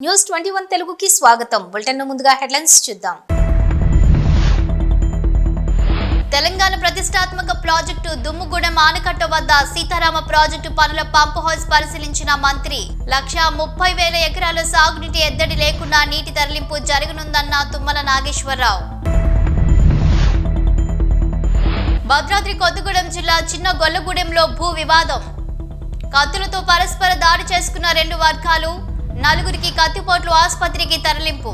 News 21 తెలుగుకి స్వాగతం. Bulletin ముందుగా హెడ్లైన్స్ చూద్దాం. తెలంగాణ ప్రతిష్టాత్మక ప్రాజెక్టు దుమ్ముగూడెం ఆనకట్ట వద్ద సీతారామ ప్రాజెక్టు పనుల పంప్ హౌస్ పరిశీలించిన మంత్రి. 1,30,000 ఎకరాల సాగునీటి ఎద్దడి లేకుండా నీటి తరలింపు జరగనుందన్న తుమ్మల నాగేశ్వరరావు. భద్రాద్రి కొత్తగూడెం జిల్లా చిన్న గొల్లగూడెంలో భూ వివాదం. కత్తులతో పరస్పర దాడి చేసుకున్న రెండు వర్గాలు. 4 కత్తిపోట్లు ఆసుపత్రికి తరలింపు.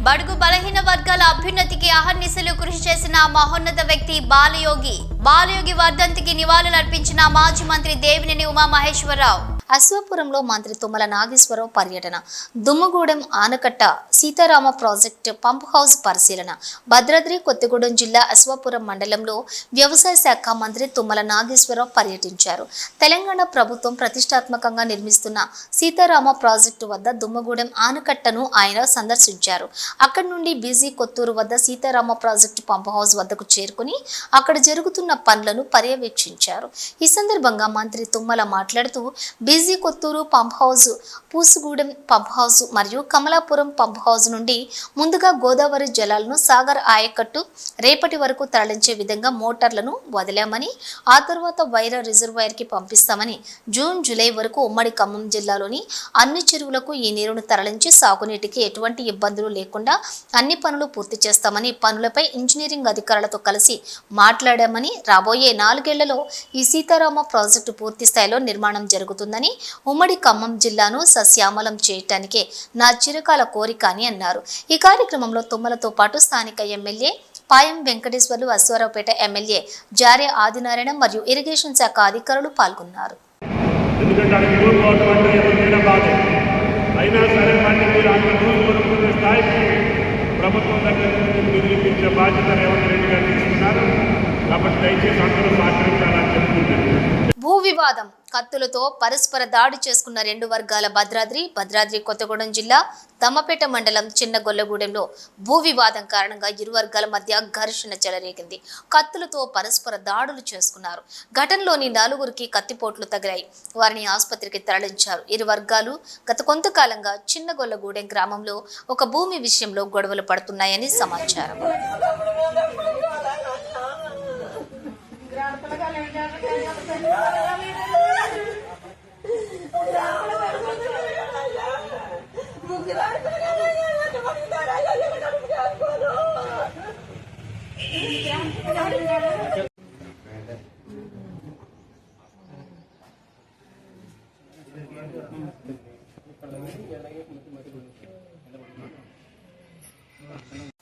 బడుగు బలహీన వర్గాల అభ్యున్నతికి అహర్నిశలు కృషి చేసిన మహోన్నత వ్యక్తి బాలయోగి. బాలయోగి వర్ధంతికి నివాళులర్పించిన మాజీ మంత్రి దేవినేని ఉమామహేశ్వరరావు. అశ్వాపురంలో మంత్రి తుమ్మల నాగేశ్వరరావు పర్యటన. దుమ్మగూడెం ఆనకట్ట సీతారామ ప్రాజెక్టు పంప్ హౌస్ పరిశీలన. భద్రాద్రి కొత్తగూడెం జిల్లా అశ్వాపురం మండలంలో వ్యవసాయ శాఖ మంత్రి తుమ్మల నాగేశ్వరరావు పర్యటించారు. తెలంగాణ ప్రభుత్వం ప్రతిష్టాత్మకంగా నిర్మిస్తున్న సీతారామ ప్రాజెక్టు వద్ద దుమ్మగూడెం ఆనకట్టను ఆయన సందర్శించారు. అక్కడి నుండి బీజీ కొత్తూరు వద్ద సీతారామ ప్రాజెక్టు పంప్ హౌస్ వద్దకు చేరుకుని అక్కడ జరుగుతున్న పనులను పర్యవేక్షించారు. ఈ సందర్భంగా మంత్రి తుమ్మల మాట్లాడుతూ BG Kothur pump house, Pusugudem pump house మరియు కమలాపురం పంప్ హౌస్ నుండి ముందుగా గోదావరి జలాలను సాగర్ ఆయకట్టు రేపటి వరకు తరలించే విధంగా మోటార్లను వదిలామని, ఆ తర్వాత వైరా రిజర్వాయర్కి పంపిస్తామని, జూన్ జూలై వరకు ఉమ్మడి ఖమ్మం జిల్లాలోని అన్ని చెరువులకు ఈ నీరును తరలించి సాగునీటికి ఎటువంటి ఇబ్బందులు లేకుండా అన్ని పనులు పూర్తి చేస్తామని, పనులపై ఇంజనీరింగ్ అధికారులతో కలిసి మాట్లాడామని, రాబోయే 4 ఏళ్లలో ఈ సీతారామ ప్రాజెక్టు పూర్తి స్థాయిలో నిర్మాణం జరుగుతుందని, ఉమ్మడి ఖమ్మం జిల్లాను సస్యామలం చేయటానికే నా చిరకాల కోరిక అని అన్నారు. ఈ కార్యక్రమంలో తుమ్మలతో పాటు స్థానిక ఎమ్మెల్యే పాయం వెంకటేశ్వర్లు, అశ్వారావుపేట ఎమ్మెల్యే జారే ఆదినారాయణ మరియు ఇరిగేషన్ శాఖ అధికారులు పాల్గొన్నారు. ప్రభుత్వం దగ్గర నిధులిపించే బాధ్యత రేవంత్ రెడ్డి గారు తీసుకున్నారు. కాబట్టి దయచేసి అందరూ సహకరించాలని చెప్పుకుంటున్నారు. భూ వివాదం. కత్తులతో పరస్పర దాడి చేసుకున్న రెండు వర్గాల. భద్రాద్రి కొత్తగూడెం జిల్లా దమ్మపేట మండలం చిన్న గొల్లగూడెంలో భూ వివాదం కారణంగా ఇరు వర్గాల మధ్య ఘర్షణ చెలరేగింది. కత్తులతో పరస్పర దాడులు చేసుకున్నారు. ఘటనలోని 4 కత్తిపోట్లు తగిలాయి. వారిని ఆసుపత్రికి తరలించారు. ఇరు వర్గాలు గత కొంతకాలంగా చిన్న గొల్లగూడెం గ్రామంలో ఒక భూమి విషయంలో గొడవలు పడుతున్నాయని సమాచారం.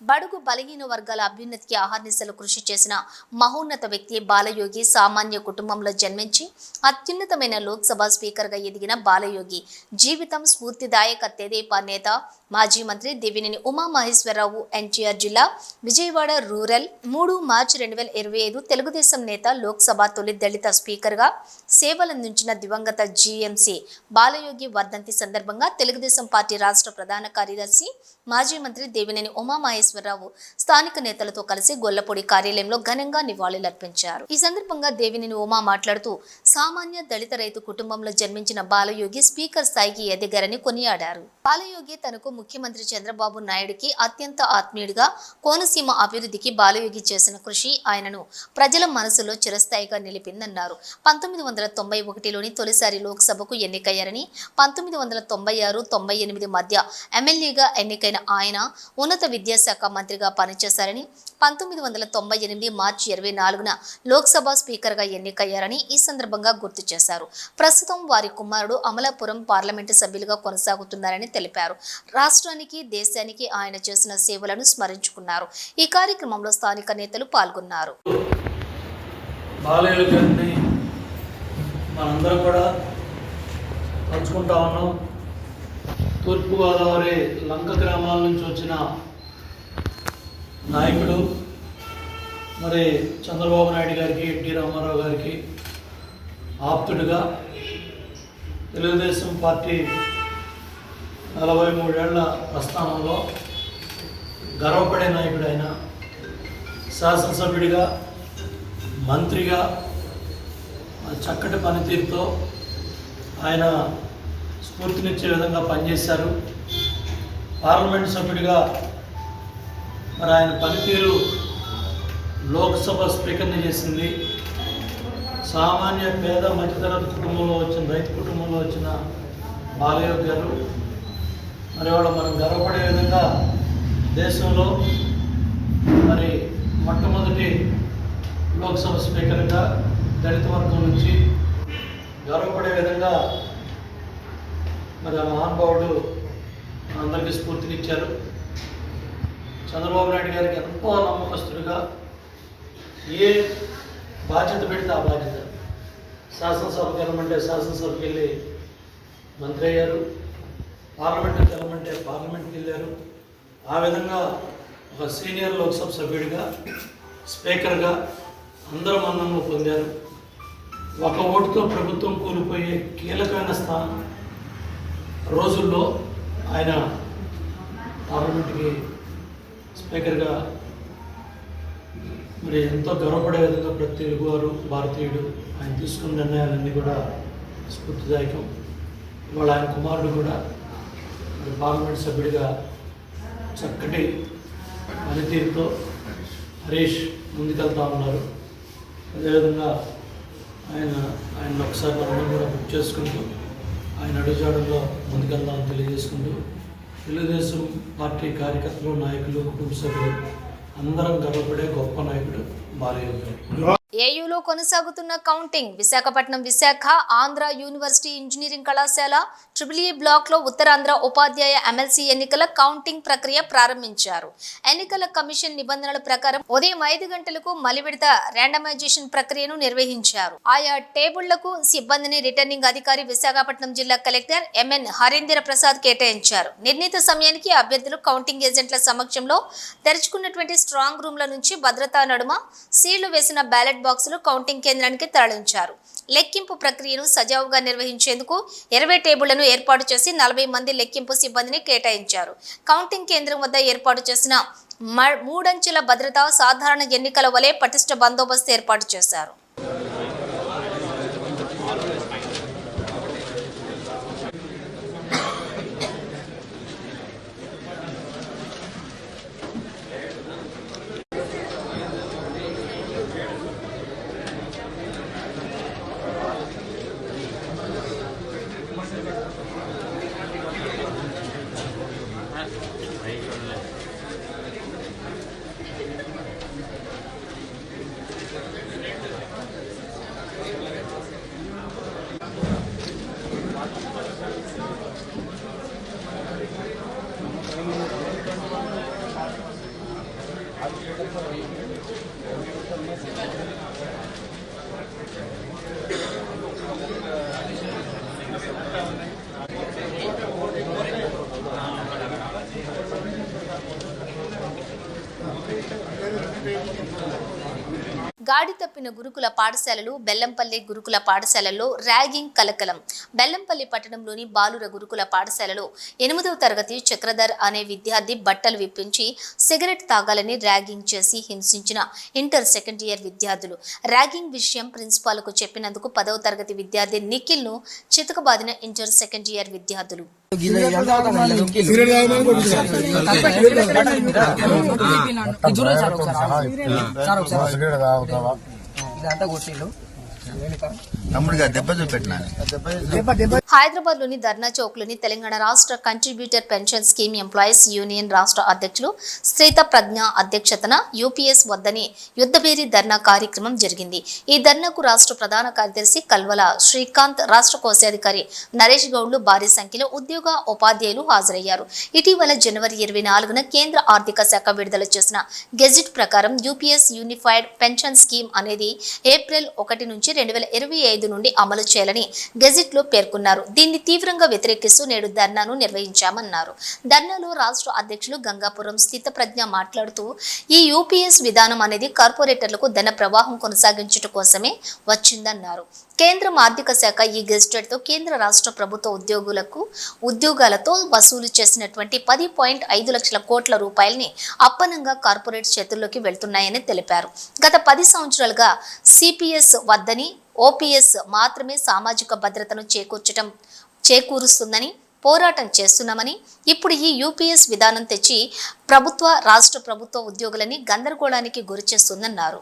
బడుగు బలహీన వర్గాల అభ్యున్నతికి అహర్నిశలు కృషి చేసిన మహోన్నత వ్యక్తి బాలయోగి. సామాన్య కుటుంబంలో జన్మించి అత్యున్నతమైన లోక్సభ స్పీకర్గా ఎదిగిన బాలయోగి జీవితం స్ఫూర్తిదాయక. తెదేపా నేత, మాజీ మంత్రి దేవినేని ఉమామహేశ్వరరావు. ఎన్టీఆర్ జిల్లా విజయవాడ రూరల్. 3 మార్చి 2025 తెలుగుదేశం నేత, లోక్సభ తొలి దళిత స్పీకర్గా సేవలందించిన దివంగత జీఎంసీ బాలయోగి వర్ధంతి సందర్భంగా తెలుగుదేశం పార్టీ రాష్ట్ర ప్రధాన కార్యదర్శి, మాజీ మంత్రి దేవినేని ఉమామహేశ్వరరావు స్థానిక నేతలతో కలిసి గొల్లపూడి కార్యాలయంలో ఘనంగా నివాళులర్పించారు. ఈ సందర్భంగా దేవినేని ఉమా మాట్లాడుతూ సామాన్య దళిత రైతు కుటుంబంలో జన్మించిన బాలయోగి స్పీకర్ స్థాయికి ఎదిగారని కొనియాడారు. బాలయోగి తనకు ముఖ్యమంత్రి చంద్రబాబు నాయుడుకి అత్యంత ఆత్మీయుడిగా. కోనసీమ అభివృద్ధికి బాలయోగి చేసిన కృషి ఆయనను ప్రజల మనసులో చిరస్థాయిగా నిలిపిందన్నారు. 1991లోని తొలిసారి లోక్సభకు ఎన్నికయ్యారని, 1996-98 మధ్య ఎమ్మెల్యేగా ఎన్నికైన ఆయన ఉన్నత విద్యాశాఖ మంత్రిగా పనిచేశారని, 1998 మార్చి 24న లోక్సభ స్పీకర్గా ఎన్నికయ్యారని ఈ సందర్భంగా గుర్తు చేశారు. ప్రస్తుతం వారి కుమారుడు అమలాపురం పార్లమెంటు సభ్యులుగా కొనసాగుతున్నారని తెలిపారు. రాష్ట్రానికి, దేశానికి ఆయన చేసిన సేవలను స్మరించుకున్నారు. ఈ కార్యక్రమంలో స్థానిక నేతలు పాల్గొన్నారు. తూర్పుగోదావరి లంక గ్రామాల నుంచి వచ్చిన నాయకుడు, మరి చంద్రబాబు నాయుడు గారికి, ఎన్టీ రామారావు గారికి ఆప్తుడిగా తెలుగుదేశం పార్టీ 43 ఏళ్ల ప్రస్థానంలో గర్వపడే నాయకుడు ఆయన. శాసనసభ్యుడిగా, మంత్రిగా చక్కటి పనితీరుతో ఆయన స్ఫూర్తినిచ్చే విధంగా పనిచేశారు. పార్లమెంట్ సభ్యుడిగా మరి ఆయన పనితీరు లోక్సభ స్పీకర్ని చేసింది. సామాన్య పేద మధ్యతరగతి కుటుంబంలో వచ్చిన రైతు కుటుంబంలో వచ్చిన బాలయోగి గారు మరి వాళ్ళ మనం గర్వపడే విధంగా దేశంలో మరి మొట్టమొదటి లోక్సభ స్పీకర్గా దళిత వర్గం నుంచి గర్వపడే విధంగా మరి ఆ మహానుభావుడు అందరికీ స్ఫూర్తినిచ్చారు. చంద్రబాబు నాయుడు గారికి ఎంతో నమ్మకస్తుడిగా ఏ బాధ్యత పెడితే ఆ బాధ్యత, శాసనసభకు వెళ్ళమంటే శాసనసభకి వెళ్ళి మంత్రి అయ్యారు, పార్లమెంట్కి వెళ్ళమంటే పార్లమెంట్కి వెళ్ళారు. ఆ విధంగా ఒక సీనియర్ లోక్సభ సభ్యుడిగా స్పీకర్గా అందరూ మన్ననలు పొందారు. ఒక ఓటుతో ప్రభుత్వం కూలిపోయే కీలకమైన స్థానం రోజుల్లో ఆయన పార్లమెంట్కి స్పీకర్గా మరి ఎంతో గర్వపడే విధంగా ప్రతి తెలుగువారు భారతీయుడు ఆయన తీసుకున్న నిర్ణయాలన్నీ కూడా స్ఫూర్తిదాయకం. ఇవాళ ఆయన కుమారుడు కూడా మరి పార్లమెంట్ సభ్యుడిగా చక్కటి పనితీరుతో హరీష్ ముందుకెళ్తా ఉన్నారు. అదేవిధంగా ఆయన ఒకసారి మనం కూడా బుక్ చేసుకుంటూ ఆయన అడుగుజాడల్లో ముందుకెళ్దామని తెలియజేసుకుంటూ తెలుగుదేశం పార్టీ కార్యకర్తలు, నాయకులు, కుటుంబ సభ్యులు అందరం గర్వపడే గొప్ప నాయకుడు బాలయోగి. ఏయూలో కొనసాగుతున్న counting. Visakha Andhra university engineering కళాశాల ట్రిపుల్ బ్లాక్ లో ఉత్తరాంధ్ర ఉపాధ్యాయ ఎమ్మెల్సీ ఎన్నికల కౌంటింగ్ ప్రక్రియ ప్రారంభించారు. ఎన్నికల కమిషన్ నిబంధనల ప్రకారం ఉదయం 5 గంటలకు మలి విడత ర్యాండమైజేషన్ ప్రక్రియను నిర్వహించారు. ఆయా టేబుళ్లకు సిబ్బందిని రిటర్నింగ్ అధికారి విశాఖపట్నం జిల్లా కలెక్టర్ ఎంఎన్ హరీంద్ర ప్రసాద్ కేటాయించారు. నిర్ణీత సమయానికి అభ్యర్థులు కౌంటింగ్ ఏజెంట్ల సమక్షంలో తెరుచుకున్నటువంటి స్ట్రాంగ్ రూమ్ల నుంచి భద్రతా నడుమ సీళ్లు వేసిన బ్యాలెట్ బాక్సులు కౌంటింగ్ కేంద్రానికి తరలించారు. లెక్కింపు ప్రక్రియను సజావుగా నిర్వహించేందుకు 20 టేబుళ్లను ఏర్పాటు చేసి 40 మంది లెక్కింపు సిబ్బందిని కేటాయించారు. కౌంటింగ్ కేంద్రం వద్ద ఏర్పాటు చేసిన 3 అంచెల భద్రత సాధారణ ఎన్నికల వలె పటిష్ట బందోబస్తు ఏర్పాటు చేశారు. గాడి తప్పిన గురుకుల పాఠశాలలు. బెల్లంపల్లి గురుకుల పాఠశాలల్లో ర్యాగింగ్ కలకలం. బెల్లంపల్లి పట్టణంలోని బాలుర గురుకుల పాఠశాలలో 8వ తరగతి చక్రధర్ అనే విద్యార్థి బట్టలు విప్పించి సిగరెట్ తాగాలని ర్యాగింగ్ చేసి హింసించిన ఇంటర్ సెకండ్ ఇయర్ విద్యార్థులు. ర్యాగింగ్ విషయం ప్రిన్సిపాల్కు చెప్పినందుకు 10వ తరగతి విద్యార్థి నిఖిల్ను చితకబాదిన ఇంటర్ సెకండ్ ఇయర్ విద్యార్థులు. హైదరాబాద్ లోని ధర్నా చౌక్ లోని తెలంగాణ రాష్ట్ర contributor pension scheme employees union రాష్ట్ర అధ్యక్షులు శ్రీత ప్రజ్ఞ అధ్యక్షతన యూపీఎస్ వద్దని యుద్ధభేరి ధర్నా కార్యక్రమం జరిగింది. ఈ ధర్నాకు రాష్ట్ర ప్రధాన కార్యదర్శి కల్వల శ్రీకాంత్, రాష్ట్ర కోశాధికారి నరేష్ గౌడ్లు భారీ సంఖ్యలో ఉద్యోగ ఉపాధ్యాయులు హాజరయ్యారు. ఇటీవల జనవరి 24న కేంద్ర ఆర్థిక శాఖ విడుదల చేసిన గెజిట్ ప్రకారం యూపీఎస్ యూనిఫైడ్ పెన్షన్ స్కీమ్ అనేది ఏప్రిల్ 1 నుంచి 2025 నుండి అమలు చేయాలని గెజిట్ లో పేర్కొన్నారు. దీన్ని తీవ్రంగా వ్యతిరేకిస్తూ నేడు ధర్నాను నిర్వహించామన్నారు. ధర్నాలో రాష్ట్ర అధ్యక్షులు గంగాపురం స్థిత ప్రజ్ఞ మాట్లాడుతూ ఈ యూపీఎస్ విధానం అనేది కార్పొరేటర్లకు ధన ప్రవాహం కొనసాగించడం కోసమే వచ్చిందన్నారు. కేంద్రం ఆర్థిక శాఖ ఈ గెజిట్ తో కేంద్ర రాష్ట్ర ప్రభుత్వ ఉద్యోగాలతో వసూలు చేసినటువంటి 10.5 లక్షల కోట్ల రూపాయలని అప్పనంగా కార్పొరేట్ చేతుల్లోకి వెళ్తున్నాయని తెలిపారు. గత 10 సంవత్సరాలుగా సిపిఎస్ వద్దని ఓపీఎస్ మాత్రమే సామాజిక భద్రతను చేకూర్చడం చేకూరుస్తుందని పోరాటం చేస్తున్నామని, ఇప్పుడు ఈ యూపీఎస్ విధానం తెచ్చి ప్రభుత్వ, రాష్ట్ర ప్రభుత్వ ఉద్యోగులని గందరగోళానికి గురిచేస్తుందన్నారు.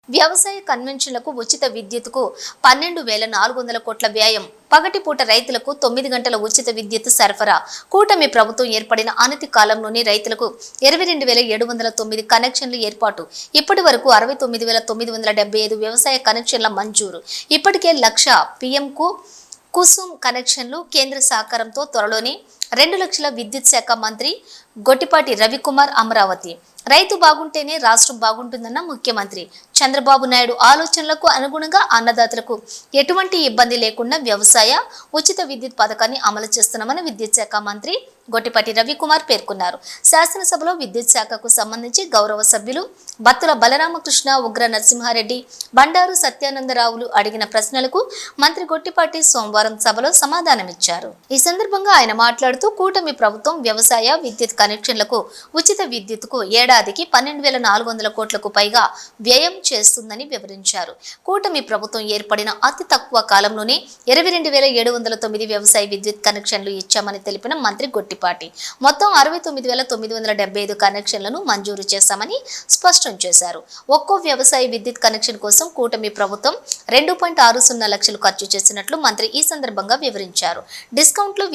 వ్యవసాయ కన్వెన్షన్లకు ఉచిత విద్యుత్కు 12,400 కోట్ల వ్యయం. పగటిపూట రైతులకు 9 గంటల ఉచిత విద్యుత్ సరఫరా. కూటమి ప్రభుత్వం ఏర్పడిన అనతి కాలంలోనే రైతులకు 22,709 కనెక్షన్లు ఏర్పాటు. ఇప్పటి వరకు 69,975 వ్యవసాయ కనెక్షన్ల మంజూరు. ఇప్పటికే 1,00,000 పీఎంకు కుసుమ్ కనెక్షన్లు. కేంద్ర సహకారంతో త్వరలోనే 2 లక్షల విద్యుత్ శాఖ మంత్రి గొట్టిపాటి రవికుమార్ అమరావతి. రైతు బాగుంటేనే రాష్ట్రం బాగుంటుందన్న ముఖ్యమంత్రి చంద్రబాబు నాయుడు ఆలోచనలకు అనుగుణంగా అన్నదాతలకు ఎటువంటి ఇబ్బంది లేకుండా వ్యవసాయ ఉచిత విద్యుత్ పథకాన్ని అమలు చేస్తున్నామని విద్యుత్ శాఖ మంత్రి గొట్టిపాటి రవికుమార్ పేర్కొన్నారు. శాసనసభలో విద్యుత్ శాఖకు సంబంధించి గౌరవ సభ్యులు బత్తుల బలరామకృష్ణ, ఉగ్ర నరసింహారెడ్డి, బండారు సత్యానందరావులు అడిగిన ప్రశ్నలకు మంత్రి గొట్టిపాటి సోమవారం సభలో సమాధానమిచ్చారు. ఈ సందర్భంగా ఆయన మాట్లాడుతూ కూటమి ప్రభుత్వం వ్యవసాయ విద్యుత్ కనెక్షన్లకు ఉచిత విద్యుత్కు ఏడాదికి 12,400 కోట్లకు పైగా వ్యయం చేస్తుందని వివరించారు. కూటమి ప్రభుత్వం ఏర్పడిన అతి తక్కువ కాలంలోనే 22,709 వ్యవసాయ విద్యుత్ కనెక్షన్లు ఇచ్చామని తెలిపిన మంత్రి గొట్టిపాటి మొత్తం 69,975 కనెక్షన్లను మంజూరు చేశామని స్పష్టం చేశారు. ఒక్కో వ్యవసాయ విద్యుత్ కనెక్షన్ కోసం కూటమి ప్రభుత్వం 2.60 లక్షలు ఖర్చు చేసినట్లు మంత్రి ఈ సందర్భంగా వివరించారు. డిస్కంలో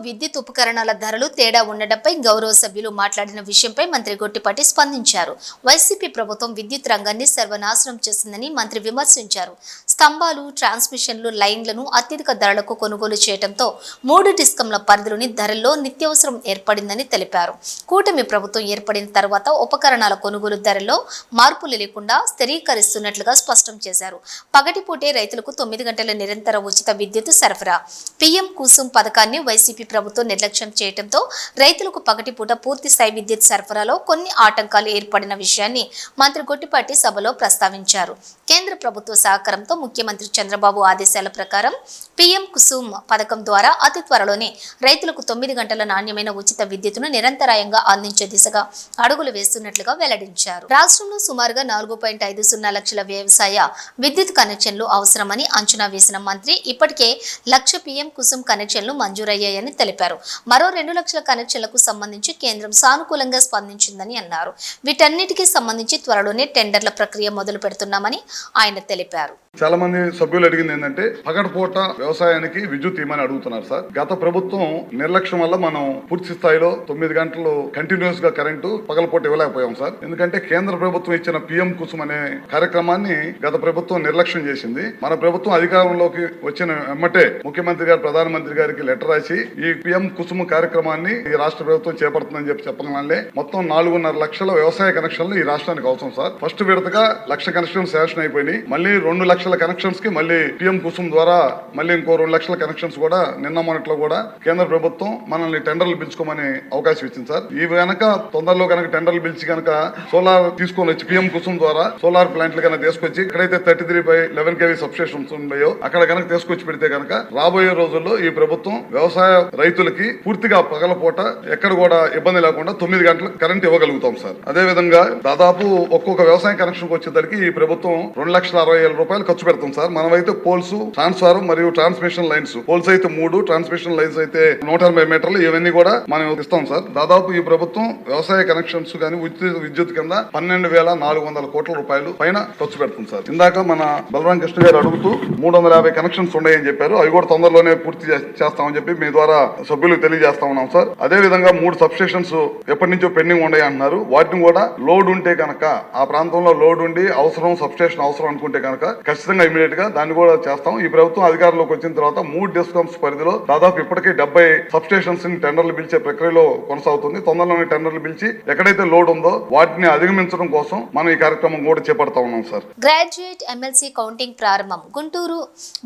విద్యుత్ ఉపకరణాల ధరలు తేడా ఉండడంపై గౌరవ సభ్యులు మాట్లాడిన విషయంపై మంత్రి గొట్టిపాటి స్పందించారు. వైసీపీ ప్రభుత్వం విద్యుత్ రంగాన్ని సర్వనాశనం చేసిందని మంత్రి విమర్శించారు. స్తంభాలు, ట్రాన్స్మిషన్లు, లైన్లను అత్యధిక ధరలకు కొనుగోలు చేయడంతో 3 డిస్కంల పరిధిలోని ధరల్లో నిత్యావసరం ఏర్పడిందని తెలిపారు. కూటమి ప్రభుత్వం ఏర్పడిన తర్వాత ఉపకరణాల కొనుగోలు ధరల్లో మార్పులు లేకుండా స్థిరీకరిస్తున్నట్లుగా స్పష్టం చేశారు. పగటిపూటే రైతులకు 9 గంటల నిరంతర ఉచిత విద్యుత్ సరఫరా. పీఎం కుసుమ్ పథకాన్ని వైసీపీ ప్రభుత్వం నిర్లక్ష్యం చేయడంతో రైతులకు పగటిపూట పూర్తి స్థాయి విద్యుత్ సరఫరాలో కొన్ని ఆటంకాలు ఏర్పడిన విషయాన్ని మంత్రి గొట్టిపాటి సభలో ప్రస్తావించారు. కేంద్ర ప్రభుత్వ సహకారంతో ముఖ్యమంత్రి చంద్రబాబు ఆదేశాల ప్రకారం పీఎం కుసుమ్ పథకం ద్వారా అతి త్వరలోనే రైతులకు 9 గంటల నాణ్యమైన ఉచిత విద్యుత్తును నిరంతరాయంగా అందించే దిశగా అడుగులు వేస్తున్నట్లుగా వెల్లడించారు. రాష్ట్రంలో సుమారుగా 4.50 లక్షల వ్యవసాయ విద్యుత్ కనెక్షన్లు అవసరమని అంచనా వేసిన మంత్రి ఇప్పటికే 1,00,000 పీఎం కుసుమ్ కనెక్షన్లు మంజూరయ్యాయని తెలిపారు. మరో 2 లక్షల కనెక్షన్లకు సంబంధించి కేంద్రం సానుకూలంగా స్పందించిందని అన్నారు. వీటన్నిటికీ సంబంధించి త్వరలోనే టెండర్ల ప్రక్రియ మొదలు పెడుతున్నామని ఆయన తెలిపారు. చాలా మంది సభ్యులు అడిగింది ఏంటంటే పగటిపూట వ్యవసాయానికి విద్యుత్ ఇవ్వమని అడుగుతున్నారు సార్. గత ప్రభుత్వం నిర్లక్ష్యం వల్ల మనం పూర్తి స్థాయిలో 9 గంటలు కంటిన్యూస్ గా కరెంటు పగలపూట ఇవ్వలేకపోయాం సార్. ఎందుకంటే కేంద్ర ప్రభుత్వం ఇచ్చిన పీఎం కుసుమ్ అనే కార్యక్రమాన్ని గత ప్రభుత్వం నిర్లక్ష్యం చేసింది. మన ప్రభుత్వం అధికారంలోకి వచ్చిన వెమ్మటే ముఖ్యమంత్రి గారు ప్రధానమంత్రి గారికి లెటర్ రాసి ఈ పీఎం కుసుమ్ కార్యక్రమాన్ని ఈ రాష్ట్ర ప్రభుత్వం చేపడుతుందని చెప్పగానే మొత్తం 4.5 లక్షల వ్యవసాయ కనెక్షన్లు ఈ రాష్ట్రానికి అవసరం సార్. ఫస్ట్ విడతగా 1,00,000 కనెక్షన్స్ శాంక్షన్ అయిపోయినాయి. మళ్ళీ 2 లక్షల కనెక్షన్స్ కి మళ్ళీ పీఎం కుసుమ్ ద్వారా మళ్ళీ ఇంకో 2 లక్షల కనెక్షన్స్ కూడా నిన్న మొన్నట్లో కూడా కేంద్ర ప్రభుత్వం మనల్ని టెండర్లు పిలుచుకోమని అవకాశం ఇచ్చింది సార్. ఈ కనుక తొందరలో కనుక టెండర్లు పిలిచి కనుక సోలార్ తీసుకొని వచ్చి పీఎం కుసుమ్ ద్వారా సోలార్ ప్లాంట్లు కనుక తీసుకొచ్చి ఎక్కడైతే 33/11 kV సబ్స్టేషన్స్ ఉన్నాయో అక్కడ కనుక తీసుకొచ్చి పెడితే కనుక రాబోయే రోజుల్లో ఈ ప్రభుత్వం వ్యవసాయ రైతులకి పూర్తిగా పగలపూట ఎక్కడ కూడా ఇబ్బంది లేకుండా 9 గంటలకు కరెంట్ ఇవ్వగలుగుతాం సార్. అదే విధంగా దాదాపు ఒక్కొక్క వ్యవసాయ కనెక్షన్ వచ్చేసరికి ఈ ప్రభుత్వం 2,60,000 రూపాయలు ఖర్చు పెడతాం సార్. మనమైతే పోల్స్, ట్రాన్స్ఫార్మర్ మరియు ట్రాన్స్మిషన్ లైన్స్, పోల్స్ అయితే 3, ట్రాన్స్మిషన్ లైన్స్ అయితే 180 మీటర్లు, ఇవన్నీ కూడా మనం ఇస్తాం సార్. దాదాపు ఈ ప్రభుత్వం వ్యవసాయ కనెక్షన్స్ కానీ విద్యుత్ కింద 12,400 కోట్ల రూపాయలు పైన ఖర్చు పెడుతుంది సార్. ఇందాక మన బలరాం కృష్ణ గారు అడుగుతూ 350 కనెక్షన్స్ ఉన్నాయని చెప్పారు. అవి కూడా తొందరలోనే పూర్తి చేస్తామని చెప్పి మీ ద్వారా సభ్యులకు తెలియజేస్తా ఉన్నాం సార్. అదే విధంగా 3 సబ్స్టేషన్స్ ఎప్పటి నుంచో పెండింగ్ ఉన్నాయి అంటున్నారు. వాటిని కూడా లోడ్ ఉంటే కనుక ఆ ప్రాంతంలో లోడ్ ఉండి అవసరం, సబ్స్టేషన్ అవసరం అనుకుంటే కనుక ఖచ్చితంగా ఇమీడియట్ గా దాన్ని కూడా చేస్తాం. ఈ ప్రభుత్వం అధికారంలోకి వచ్చిన తర్వాత 3 డిస్కమ్స్ పరిధిలో దాదాపు ఇప్పటికే 70 సబ్ స్టేషన్స్ ని టెండర్లు పిలిచే ప్రక్రియలో కొనసాగుతుంది. తొందరలోనే టెండర్లు పిలిచి ఎక్కడైతే లోడ్ ఉందో వాటిని అధిగమించడం కోసం మనం ఈ కార్యక్రమం కూడా చేపడతా ఉన్నాం సార్. గ్రాడ్యుయేట్ ఎమ్మెల్సీ కౌంటింగ్ ప్రారంభం.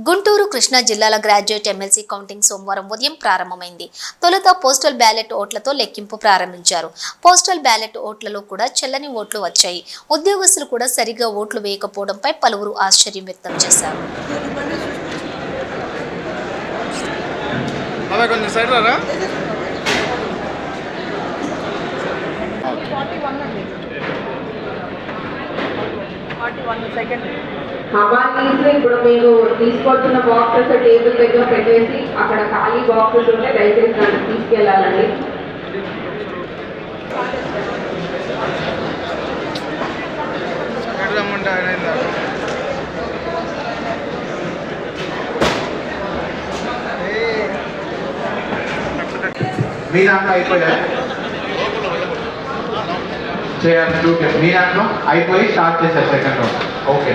గుంటూరు కృష్ణా జిల్లాల గ్రాడ్యుయేట్ ఎమ్మెల్సీ కౌంటింగ్ సోమవారం ఉదయం ప్రారంభమైంది. తొలుత పోస్టల్ బ్యాలెట్ ఓట్లతో లెక్కింపు ప్రారంభించారు. పోస్టల్ బ్యాలెట్ ఓట్లలో కూడా చెల్లని ఓట్లు వచ్చాయి. ఉద్యోగస్తులు కూడా సరిగా ఓట్లు వేయకపోవడంపై పలువురు ఆశ్చర్యం వ్యక్తం చేశారు. అవన్నీ ఇప్పుడు మీరు తీసుకొచ్చిన బాక్సెస్ టేబుల్ దగ్గర పెట్టేసి అక్కడ ఖాళీ బాక్సెస్ ఉంటే దయచేసి దాన్ని తీసుకెళ్ళాలండి. మీ దాంట్లో అయిపోయాయి చేయాలి. మీ దాంట్లో అయిపోయి స్టార్ట్ చేశారు second round. Okay.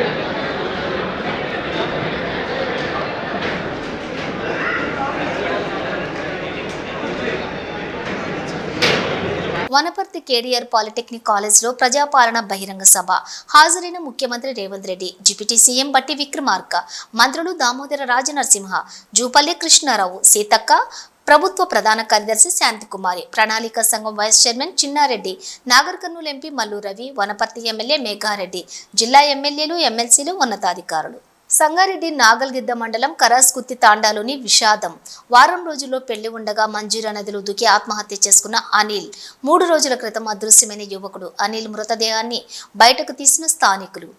Wanaparthy KDR polytechnic కాలేజ్లో ప్రజాపాలన బహిరంగ సభ. హాజరైన ముఖ్యమంత్రి రేవంత్ రెడ్డి, డిప్యూటీ సీఎం బట్టి విక్రమార్క, మంత్రులు దామోదర రాజనరసింహ, జూపల్లి కృష్ణారావు, సీతక్క, ప్రభుత్వ ప్రధాన కార్యదర్శి శాంతికుమారి, ప్రణాళిక సంఘం vice chairman Chinna Reddy, Nagar Kurnool MP Mallu Ravi, Wanaparthy MLA Megha Reddy, జిల్లా ఎమ్మెల్యేలు, ఎమ్మెల్సీలు, ఉన్నతాధికారులు. సంగారెడ్డి నాగల్గిద్ద మండలం కరాస్కుత్తి తాండాలోని విషాదం. వారం రోజుల్లో పెళ్లి ఉండగా మంజీరా నదిలో దూకి ఆత్మహత్య చేసుకున్న అనిల్. 3 రోజుల క్రితం అదృశ్యమైన యువకుడు అనిల్ మృతదేహాన్ని బయటకు తీసిన స్థానికులు.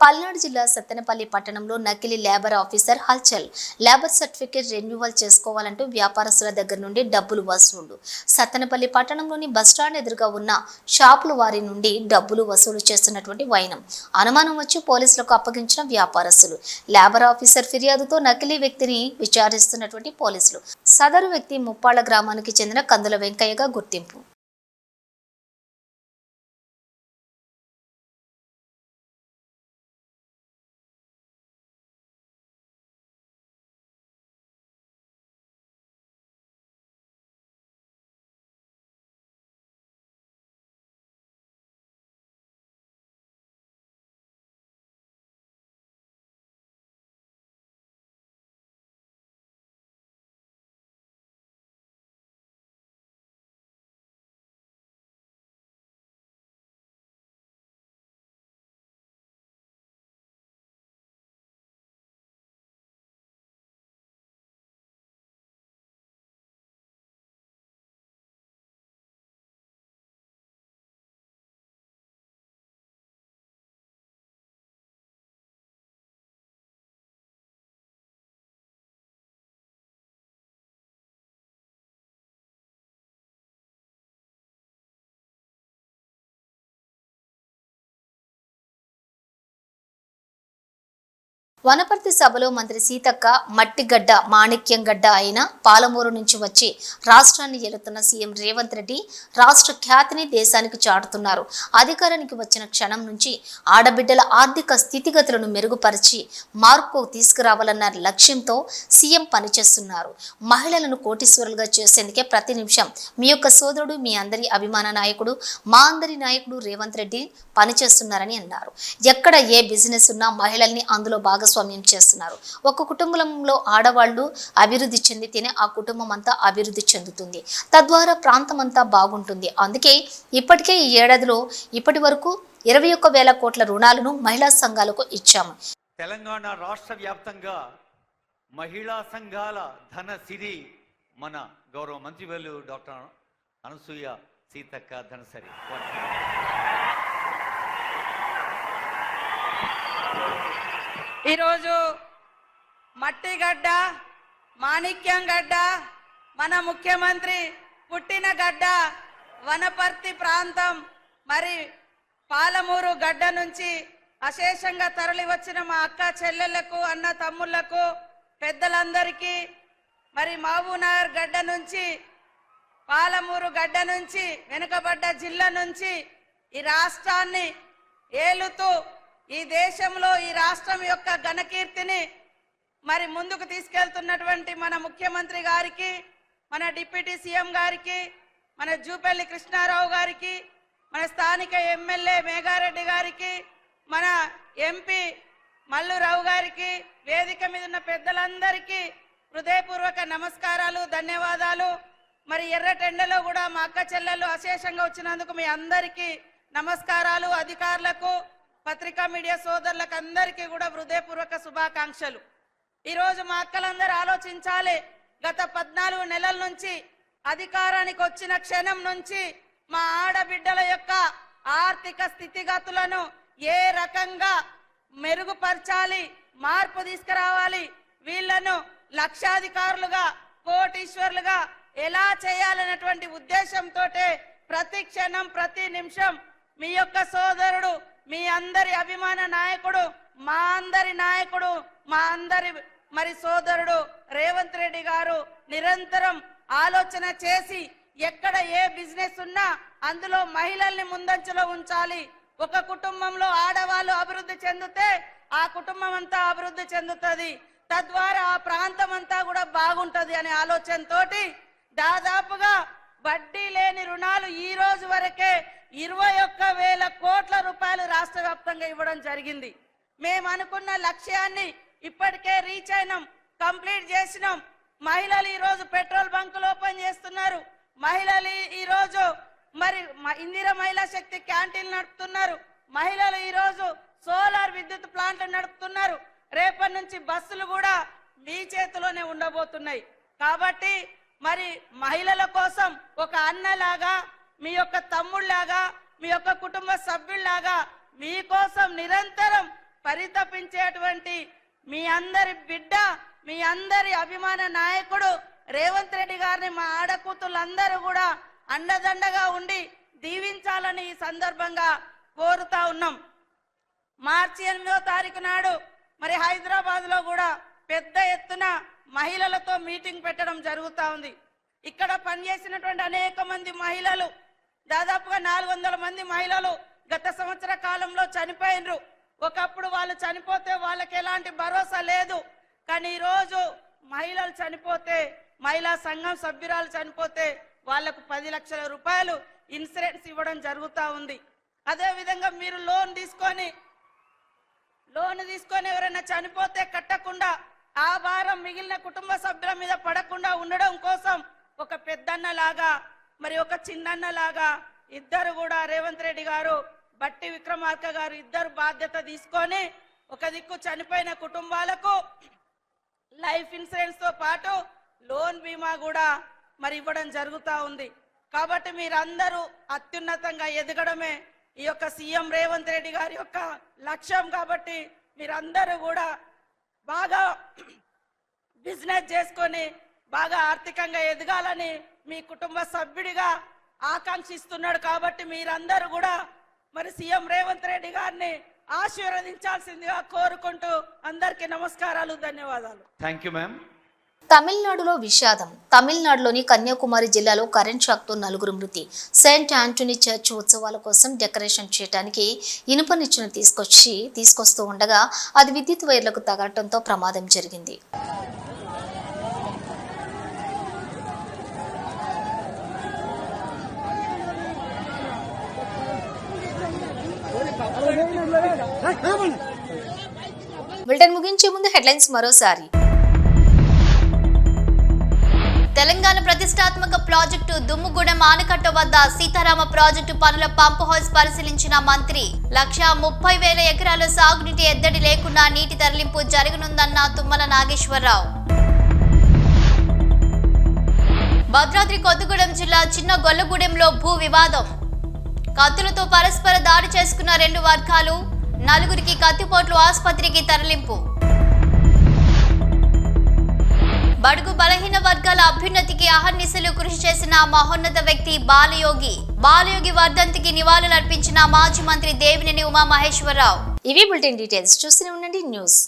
పల్నాడు జిల్లా సత్తెనపల్లి పట్టణంలో నకిలీ లేబర్ ఆఫీసర్ హల్చల్. లేబర్ సర్టిఫికేట్ రెన్యువల్ చేసుకోవాలంటూ వ్యాపారస్తుల దగ్గర నుండి డబ్బులు వసూలు. సత్తెనపల్లి పట్టణంలోని బస్టాండ్ ఎదురుగా ఉన్న షాపుల వారి నుండి డబ్బులు వసూలు చేస్తున్నటువంటి వైనం. అనుమానం వచ్చి పోలీసులకు అప్పగించిన వ్యాపారస్తులు. లేబర్ ఆఫీసర్ ఫిర్యాదుతో నకిలీ వ్యక్తిని విచారిస్తున్నటువంటి పోలీసులు. సదరు వ్యక్తి ముప్పాళ్ల గ్రామానికి చెందిన కందుల వెంకయ్యగా గుర్తింపు. వనపర్తి సభలో మంత్రి సీతక్క మట్టిగడ్డ మాణిక్యంగడ్డ అయిన పాలమూరు నుంచి వచ్చి రాష్ట్రాన్ని ఏలుతున్న సీఎం రేవంత్ రెడ్డి రాష్ట్ర ఖ్యాతిని దేశానికి చాటుతున్నారు. అధికారానికి వచ్చిన క్షణం నుంచి ఆడబిడ్డల ఆర్థిక స్థితిగతులను మెరుగుపరిచి మార్పు తీసుకురావాలన్న లక్ష్యంతో సీఎం పనిచేస్తున్నారు. మహిళలను కోటీశ్వరులుగా చేసేందుకే ప్రతి నిమిషం మీ యొక్క సోదరుడు, మీ అందరి అభిమాన నాయకుడు, మా అందరి నాయకుడు రేవంత్ రెడ్డి పనిచేస్తున్నారని అన్నారు. ఎక్కడ ఏ బిజినెస్ ఉన్నా మహిళల్ని అందులో భాగస్వామ్యం చేస్తున్నారు. ఒక కుటుంబంలో ఆడవాళ్లు అభివృద్ధి చెందితేనే ఆ కుటుంబం అంతా అభివృద్ధి చెందుతుంది. తద్వారా ప్రాంతం అంతా బాగుంటుంది. అందుకే ఇప్పటికే ఈ ఏడాదిలో ఇప్పటి వరకు 21,000 కోట్ల రుణాలను మహిళా సంఘాలకు ఇచ్చాము. తెలంగాణ రాష్ట్ర వ్యాప్తంగా మహిళా సంఘాల ధన సిరి మన గౌరవ మంత్రివర్యులు డాక్టర్ అనసూయ సీతక్క ధనసరి. ఈరోజు మట్టిగడ్డ మాణిక్యంగడ్డ మన ముఖ్యమంత్రి పుట్టిన గడ్డ వనపర్తి ప్రాంతం, మరి పాలమూరు గడ్డ నుంచి అశేషంగా తరలి వచ్చిన మా అక్క చెల్లెళ్లకు, అన్న తమ్ముళ్లకు, పెద్దలందరికీ, మరి మహబూబ్నగర్ గడ్డ నుంచి, పాలమూరు గడ్డ నుంచి, వెనుకబడ్డ జిల్లా నుంచి ఈ రాష్ట్రాన్ని ఏలుతూ ఈ దేశంలో ఈ రాష్ట్రం యొక్క ఘనకీర్తిని మరి ముందుకు తీసుకెళ్తున్నటువంటి మన ముఖ్యమంత్రి గారికి, మన డిప్యూటీ సీఎం గారికి, మన జూపల్లి కృష్ణారావు గారికి, మన స్థానిక ఎమ్మెల్యే మేఘారెడ్డి గారికి, మన ఎంపీ మల్లురావు గారికి, వేదిక మీద ఉన్న పెద్దలందరికీ హృదయపూర్వక నమస్కారాలు, ధన్యవాదాలు. మరి ఎర్రటెండలో కూడా మా అక్క చెల్లెళ్ళు అశేషంగా వచ్చినందుకు మీ అందరికీ నమస్కారాలు. అధికారులకు, పత్రికా మీడియా సోదరులకు అందరికీ కూడా హృదయపూర్వక శుభాకాంక్షలు. ఈరోజు మా అక్కలందరూ ఆలోచించాలి, గత 14 నెలల నుంచి అధికారానికి వచ్చిన క్షణం నుంచి మా ఆడబిడ్డల యొక్క ఆర్థిక స్థితిగతులను ఏ రకంగా మెరుగుపరచాలి, మార్పు తీసుకురావాలి, వీళ్లను లక్షాధికారులుగా, కోటీశ్వర్లుగా ఎలా చేయాలనేటువంటి ఉద్దేశంతో ప్రతి క్షణం, ప్రతి నిమిషం మీ యొక్క సోదరుడు, మీ అందరి అభిమాన నాయకుడు, మా అందరి నాయకుడు, మా అందరి మరి సోదరుడు రేవంత్ రెడ్డి గారు నిరంతరం ఆలోచన చేసి ఎక్కడ ఏ బిజినెస్ ఉన్నా అందులో మహిళల్ని ముందంజలో ఉంచాలి. ఒక కుటుంబంలో ఆడవాళ్ళు అభివృద్ధి చెందితే ఆ కుటుంబం అంతా అభివృద్ధి చెందుతుంది, తద్వారా ఆ ప్రాంతం అంతా కూడా బాగుంటది అనే ఆలోచనతోటి దాదాపుగా వడ్డీ లేని రుణాలు ఈ రోజు వరకే 21,000 కోట్ల రూపాయలు రాష్ట్ర వ్యాప్తంగా ఇవ్వడం జరిగింది. మేము అనుకున్న లక్ష్యాన్ని ఇప్పటికే రీచ్ అయినాం, కంప్లీట్ చేసినాం. మహిళలు ఈ రోజు పెట్రోల్ బంకులు ఓపెన్ చేస్తున్నారు. మహిళలు ఈ రోజు మరి ఇందిరా మహిళా శక్తి క్యాంటీన్లు నడుపుతున్నారు. మహిళలు ఈ రోజు సోలార్ విద్యుత్ ప్లాంట్లు నడుపుతున్నారు. రేపటి నుంచి బస్సులు కూడా మీ చేతిలోనే ఉండబోతున్నాయి. కాబట్టి మరి మహిళల కోసం ఒక అన్నలాగా, మీ యొక్క తమ్ముళ్లాగా, మీ యొక్క కుటుంబ సభ్యుల్లాగా మీకోసం నిరంతరం పరితపించేటువంటి మీ అందరి బిడ్డ, మీ అందరి అభిమాన నాయకుడు రేవంత్ రెడ్డి గారిని మా ఆడకూతులందరూ కూడా అండదండగా ఉండి దీవించాలని ఈ సందర్భంగా కోరుతా ఉన్నాం. మార్చి 8వ తారీఖు నాడు మరి హైదరాబాద్ లో కూడా పెద్ద ఎత్తున మహిళలతో మీటింగ్ పెట్టడం జరుగుతూ ఉంది. ఇక్కడ పనిచేసినటువంటి అనేక మంది మహిళలు, దాదాపుగా 400 మంది మహిళలు గత సంవత్సర కాలంలో చనిపోయినరు. ఒకప్పుడు వాళ్ళు చనిపోతే వాళ్ళకి ఎలాంటి భరోసా లేదు. కానీ ఈరోజు మహిళలు చనిపోతే, మహిళా సంఘం సభ్యురాలు చనిపోతే వాళ్లకు 10 లక్షల రూపాయలు ఇన్సూరెన్స్ ఇవ్వడం జరుగుతూ ఉంది. అదేవిధంగా మీరు లోన్ తీసుకొని ఎవరైనా చనిపోతే కట్టకుండా ఆ భారం మిగిలిన కుటుంబ సభ్యుల మీద పడకుండా ఉండడం కోసం ఒక పెద్దన్నలాగా, మరి ఒక చిన్నన్నలాగా ఇద్దరు కూడా రేవంత్ రెడ్డి గారు, బట్టి విక్రమార్క గారు ఇద్దరు బాధ్యత తీసుకొని ఒక దిక్కు చనిపోయిన కుటుంబాలకు లైఫ్ ఇన్సూరెన్స్ తో పాటు లోన్ బీమా కూడా మరి ఇవ్వడం జరుగుతూ ఉంది. కాబట్టి మీరందరూ అత్యున్నతంగా ఎదగడమే ఈ యొక్క సీఎం రేవంత్ రెడ్డి గారి యొక్క లక్ష్యం. కాబట్టి మీరందరూ కూడా బాగా బిజినెస్ చేసుకొని బాగా ఆర్థికంగా ఎదగాలని మీ కుటుంబ సభ్యుడిగా ఆకాంక్షిస్తున్నాడు. కాబట్టి మీరందరూ కూడా మరి సీఎం రేవంత్ రెడ్డి గారిని ఆశీర్వదించాల్సిందిగా కోరుకుంటూ అందరికీ నమస్కారాలు, ధన్యవాదాలు. Thank you ma'am. తమిళనాడులో విషాదం. తమిళనాడులోని కన్యాకుమారి జిల్లాలో కరెంట్ షాక్తో 4 మృతి. సెయింట్ ఆంటోనీ చర్చ్ ఉత్సవాల కోసం డెకరేషన్ చేయడానికి ఇనుప నిచ్చెన తీసుకొస్తూ ఉండగా అది విద్యుత్ వైర్లకు తగలటంతో ప్రమాదం జరిగింది. బులెటిన్ ముగించే ముందు హెడ్లైన్స్ మరోసారి. తెలంగాణ ప్రతిష్టాత్మక ప్రాజెక్టు దుమ్ముగూడెం ఆనకట్ట వద్ద సీతారామ ప్రాజెక్టు పనుల పంప్ హౌస్ పరిశీలించిన మంత్రి. 130,000 ఎకరాల సాగునీటి ఎద్దడి లేకుండా నీటి తరలింపు జరగనుందన్న తుమ్మల నాగేశ్వరరావు. భద్రాద్రి కొత్తగూడెం జిల్లా చిన్న గొల్లగూడెంలో భూ వివాదం. కత్తులతో పరస్పర దాడి చేసుకున్న 2 వర్గాలు. 4 కత్తిపోట్లు ఆసుపత్రికి తరలింపు. బడుగు బలహీన వర్గాల అభ్యున్నతికి అహర్నిశలు కృషి చేసిన మహోన్నత వ్యక్తి బాలయోగి. బాలయోగి వర్ధంతికి నివాళులర్పించిన మాజీ మంత్రి దేవినేని ఉమామహేశ్వరరావు. ఇవి బులెటిన్ డీటెయిల్స్. చూస్తూనే ఉండండి న్యూస్.